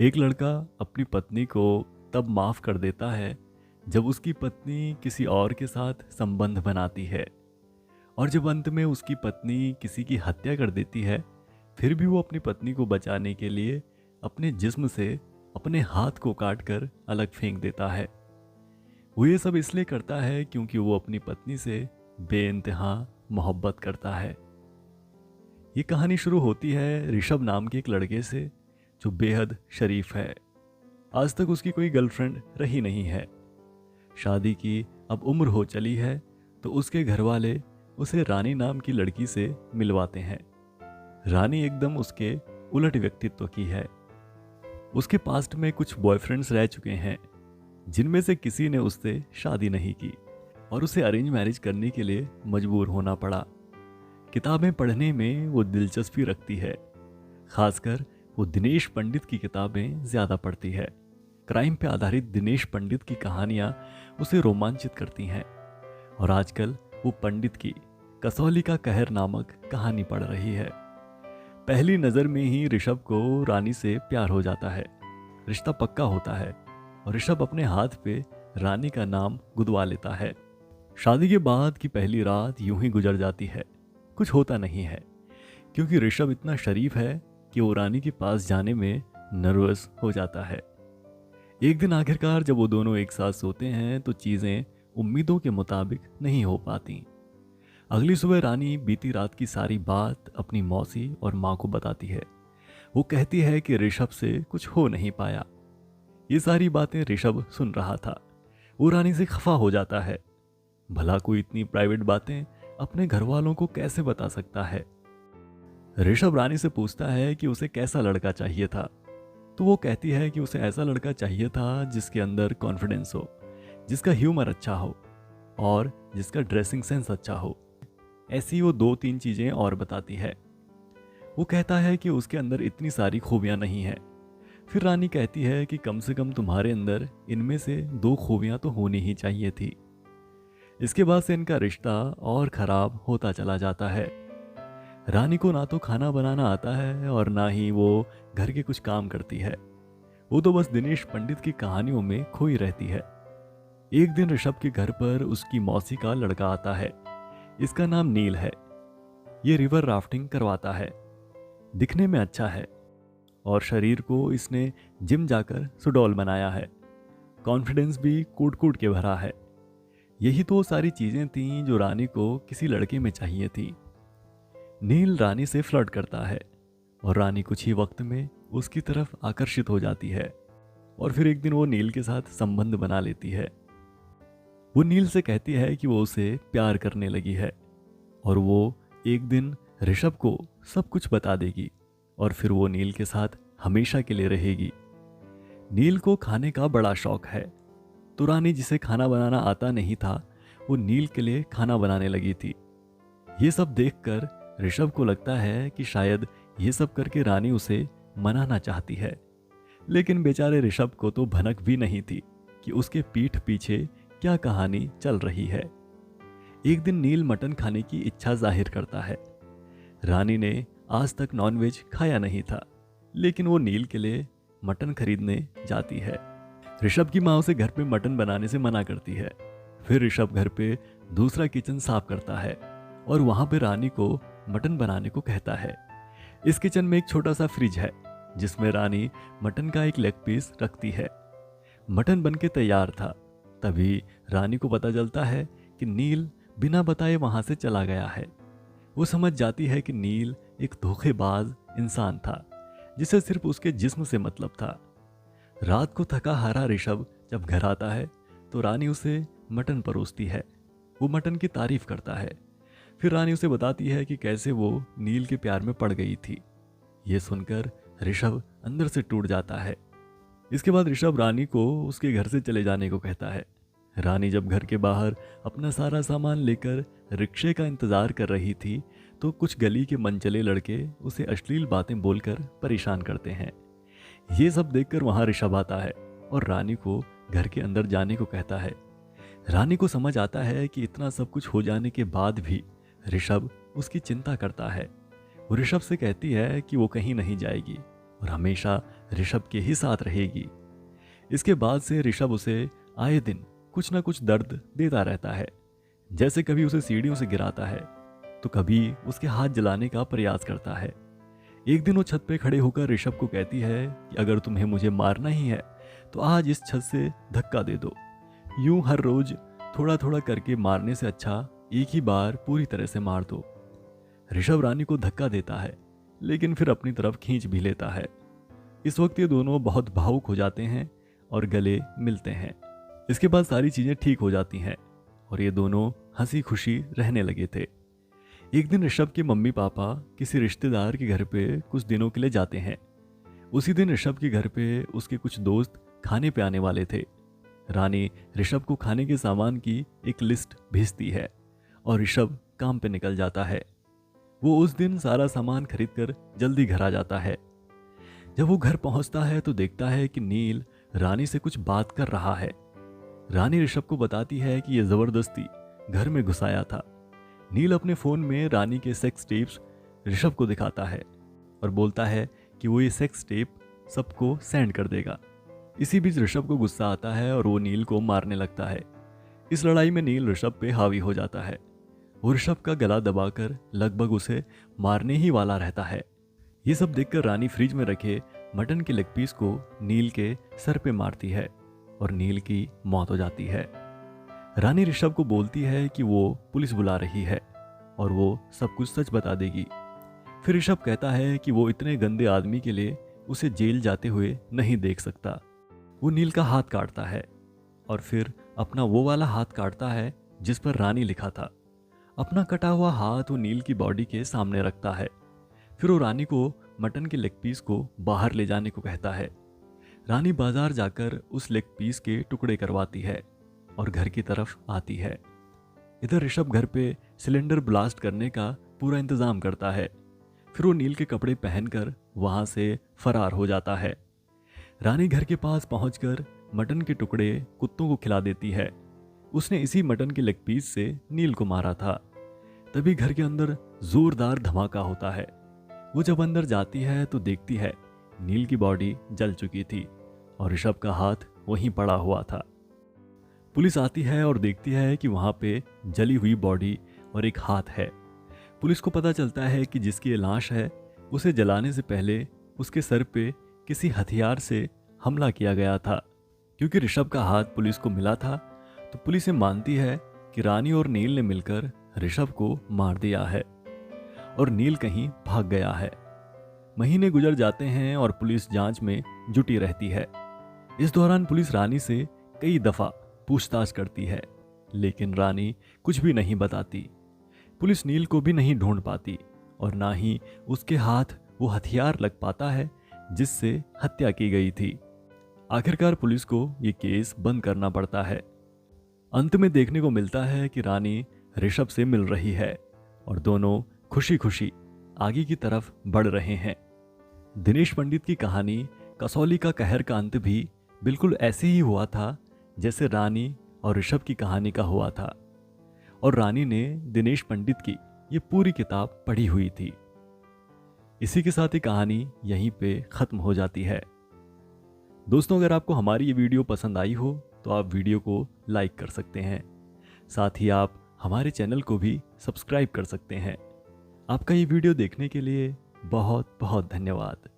एक लड़का अपनी पत्नी को तब माफ कर देता है जब उसकी पत्नी किसी और के साथ संबंध बनाती है, और जब अंत में उसकी पत्नी किसी की हत्या कर देती है, फिर भी वो अपनी पत्नी को बचाने के लिए अपने जिस्म से अपने हाथ को काट कर अलग फेंक देता है। वो ये सब इसलिए करता है क्योंकि वो अपनी पत्नी से बेइंतहा मोहब्बत करता है। ये कहानी शुरू होती है ऋषभ नाम के एक लड़के से जो बेहद शरीफ है। आज तक उसकी कोई गर्लफ्रेंड रही नहीं है। शादी की अब उम्र हो चली है तो उसके घर वाले उसे रानी नाम की लड़की से मिलवाते हैं। रानी एकदम उसके उलट व्यक्तित्व की है। उसके पास्ट में कुछ बॉयफ्रेंड्स रह चुके हैं जिनमें से किसी ने उससे शादी नहीं की और उसे अरेंज मैरिज करने के लिए मजबूर होना पड़ा। किताबें पढ़ने में वो दिलचस्पी रखती है, खासकर वो दिनेश पंडित की किताबें ज्यादा पढ़ती है। क्राइम पे आधारित दिनेश पंडित की कहानियां उसे रोमांचित करती हैं और आजकल वो पंडित की कसौली का कहर नामक कहानी पढ़ रही है। पहली नजर में ही ऋषभ को रानी से प्यार हो जाता है। रिश्ता पक्का होता है और ऋषभ अपने हाथ पे रानी का नाम गुदवा लेता है। शादी के बाद की पहली रात यूं ही गुजर जाती है। कुछ होता नहीं है क्योंकि ऋषभ इतना शरीफ है कि वो रानी के पास जाने में नर्वस हो जाता है। एक दिन आखिरकार जब वो दोनों एक साथ सोते हैं तो चीजें उम्मीदों के मुताबिक नहीं हो पाती। अगली सुबह रानी बीती रात की सारी बात अपनी मौसी और माँ को बताती है। वो कहती है कि ऋषभ से कुछ हो नहीं पाया। ये सारी बातें ऋषभ सुन रहा था। वो रानी से खफा हो जाता है। भला कोई इतनी प्राइवेट बातें अपने घर वालों को कैसे बता सकता है। ऋषभ रानी से पूछता है कि उसे कैसा लड़का चाहिए था, तो वो कहती है कि उसे ऐसा लड़का चाहिए था जिसके अंदर कॉन्फिडेंस हो, जिसका ह्यूमर अच्छा हो और जिसका ड्रेसिंग सेंस अच्छा हो। ऐसी वो 2-3 चीजें और बताती है। वो कहता है कि उसके अंदर इतनी सारी खूबियां नहीं है। फिर रानी कहती है कि कम से कम तुम्हारे अंदर इनमें से 2 खूबियां तो होनी ही चाहिए थी। इसके बाद से इनका रिश्ता और खराब होता चला जाता है। रानी को ना तो खाना बनाना आता है और ना ही वो घर के कुछ काम करती है। वो तो बस दिनेश पंडित की कहानियों में खोई रहती है। एक दिन ऋषभ के घर पर उसकी मौसी का लड़का आता है। इसका नाम नील है। ये रिवर राफ्टिंग करवाता है। दिखने में अच्छा है और शरीर को इसने जिम जाकर सुडौल बनाया है। कॉन्फिडेंस भी कूट कूट के भरा है। यही तो सारी चीजें थीं जो रानी को किसी लड़के में चाहिए थी। नील रानी से फ्लर्ट करता है और रानी कुछ ही वक्त में उसकी तरफ आकर्षित हो जाती है और फिर एक दिन वो नील के साथ संबंध बना लेती है। वो नील से कहती है कि वो उसे प्यार करने लगी है और वो एक दिन ऋषभ को सब कुछ बता देगी और फिर वो नील के साथ हमेशा के लिए रहेगी। नील को खाने का बड़ा शौक है, तो रानी जिसे खाना बनाना आता नहीं था वो नील के लिए खाना बनाने लगी थी। ये सब देखकर ऋषभ को लगता है कि शायद ये सब करके रानी उसे मनाना चाहती है, लेकिन बेचारे ऋषभ को तो भनक भी नहीं थी कि उसके पीठ पीछे क्या कहानी चल रही है। एक दिन नील मटन खाने की इच्छा जाहिर करता है। रानी ने आज तक नॉनवेज खाया नहीं था, लेकिन वो नील के लिए मटन खरीदने जाती है। ऋषभ की माँ उसे घर पे मटन बनाने से मना करती है। फिर ऋषभ घर पे दूसरा किचन साफ करता है और वहां पे रानी को मटन बनाने को कहता है। इस किचन में एक छोटा सा फ्रिज है जिसमें रानी मटन का एक लेग पीस रखती है। मटन बनके तैयार था। तभी रानी को पता चलता है कि नील बिना बताए वहां से चला गया है। वो समझ जाती है कि नील एक धोखेबाज इंसान था जिसे सिर्फ उसके जिस्म से मतलब था। रात को थका हारा ऋषभ जब घर आता है तो रानी उसे मटन परोसती है। वो मटन की तारीफ करता है। फिर रानी उसे बताती है कि कैसे वो नील के प्यार में पड़ गई थी। ये सुनकर ऋषभ अंदर से टूट जाता है। इसके बाद ऋषभ रानी को उसके घर से चले जाने को कहता है। रानी जब घर के बाहर अपना सारा सामान लेकर रिक्शे का इंतजार कर रही थी तो कुछ गली के मनचले लड़के उसे अश्लील बातें बोलकर परेशान करते हैं। ये सब देखकर वहां ऋषभ आता है और रानी को घर के अंदर जाने को कहता है। रानी को समझ आता है कि इतना सब कुछ हो जाने के बाद भी ऋषभ उसकी चिंता करता है। वो ऋषभ से कहती है कि वो कहीं नहीं जाएगी और हमेशा ऋषभ के ही साथ रहेगी। इसके बाद से ऋषभ उसे आए दिन कुछ ना कुछ दर्द देता रहता है। जैसे कभी उसे सीढ़ियों से गिराता है तो कभी उसके हाथ जलाने का प्रयास करता है। एक दिन वो छत पे खड़े होकर ऋषभ को कहती है कि अगर तुम्हें मुझे मारना ही है तो आज इस छत से धक्का दे दो। यूं हर रोज थोड़ा थोड़ा करके मारने से अच्छा एक ही बार पूरी तरह से मार दो। ऋषभ रानी को धक्का देता है लेकिन फिर अपनी तरफ खींच भी लेता है। इस वक्त ये दोनों बहुत भावुक हो जाते हैं और गले मिलते हैं। इसके बाद सारी चीजें ठीक हो जाती हैं और ये दोनों हंसी खुशी रहने लगे थे। एक दिन ऋषभ के मम्मी पापा किसी रिश्तेदार के घर पे कुछ दिनों के लिए जाते हैं। उसी दिन ऋषभ के घर पे उसके कुछ दोस्त खाने पे आने वाले थे। रानी ऋषभ को खाने के सामान की एक लिस्ट भेजती है और ऋषभ काम पे निकल जाता है। वो उस दिन सारा सामान खरीदकर जल्दी घर आ जाता है। जब वो घर पहुंचता है तो देखता है कि नील रानी से कुछ बात कर रहा है। रानी ऋषभ को बताती है कि यह जबरदस्ती घर में घुसाया था। नील अपने फोन में रानी के सेक्स टेप्स ऋषभ को दिखाता है और बोलता है कि वो ये सेक्स टेप सबको सेंड कर देगा। इसी बीच ऋषभ को गुस्सा आता है और वो नील को मारने लगता है। इस लड़ाई में नील ऋषभ पे हावी हो जाता है। वो ऋषभ का गला दबाकर लगभग उसे मारने ही वाला रहता है। ये सब देखकर रानी फ्रिज में रखे मटन के लेग पीस को नील के सर पे मारती है और नील की मौत हो जाती है। रानी ऋषभ को बोलती है कि वो पुलिस बुला रही है और वो सब कुछ सच बता देगी। फिर ऋषभ कहता है कि वो इतने गंदे आदमी के लिए उसे जेल जाते हुए नहीं देख सकता। वो नील का हाथ काटता है और फिर अपना वो वाला हाथ काटता है जिस पर रानी लिखा था। अपना कटा हुआ हाथ वो नील की बॉडी के सामने रखता है। फिर वो रानी को मटन के लेग पीस को बाहर ले जाने को कहता है। रानी बाजार जाकर उस लेग पीस के टुकड़े करवाती है और घर की तरफ आती है। इधर ऋषभ घर पे सिलेंडर ब्लास्ट करने का पूरा इंतजाम करता है। फिर वो नील के कपड़े पहनकर वहां से फरार हो जाता है। रानी घर के पास पहुंचकर मटन के टुकड़े कुत्तों को खिला देती है। उसने इसी मटन के लेग पीस से नील को मारा था। तभी घर के अंदर जोरदार धमाका होता है। वो जब अंदर जाती है तो देखती है नील की बॉडी जल चुकी थी और ऋषभ का हाथ वहीं पड़ा हुआ था। पुलिस आती है और देखती है कि वहां पे जली हुई बॉडी और एक हाथ है। पुलिस को पता चलता है कि जिसकी ये लाश है उसे जलाने से पहले उसके सर पे किसी हथियार से हमला किया गया था। क्योंकि ऋषभ का हाथ पुलिस को मिला था तो पुलिस ये मानती है कि रानी और नील ने मिलकर ऋषभ को मार दिया है और नील कहीं भाग गया है। महीने गुजर जाते हैं और पुलिस जांच में जुटी रहती है। इस दौरान पुलिस रानी से कई दफा पूछताछ करती है लेकिन रानी कुछ भी नहीं बताती। पुलिस नील को भी नहीं ढूंढ पाती और ना ही उसके हाथ वो हथियार लग पाता है जिससे हत्या की गई थी। आखिरकार पुलिस को ये केस बंद करना पड़ता है। अंत में देखने को मिलता है कि रानी ऋषभ से मिल रही है और दोनों खुशी खुशी आगे की तरफ बढ़ रहे हैं। दिनेश पंडित की कहानी कसौली का कहर का अंत भी बिल्कुल ऐसे ही हुआ था जैसे रानी और ऋषभ की कहानी का हुआ था और रानी ने दिनेश पंडित की ये पूरी किताब पढ़ी हुई थी। इसी के साथ ही कहानी यहीं पे खत्म हो जाती है। दोस्तों, अगर आपको हमारी ये वीडियो पसंद आई हो तो आप वीडियो को लाइक कर सकते हैं। साथ ही आप हमारे चैनल को भी सब्सक्राइब कर सकते हैं। आपका ये वीडियो देखने के लिए बहुत बहुत धन्यवाद।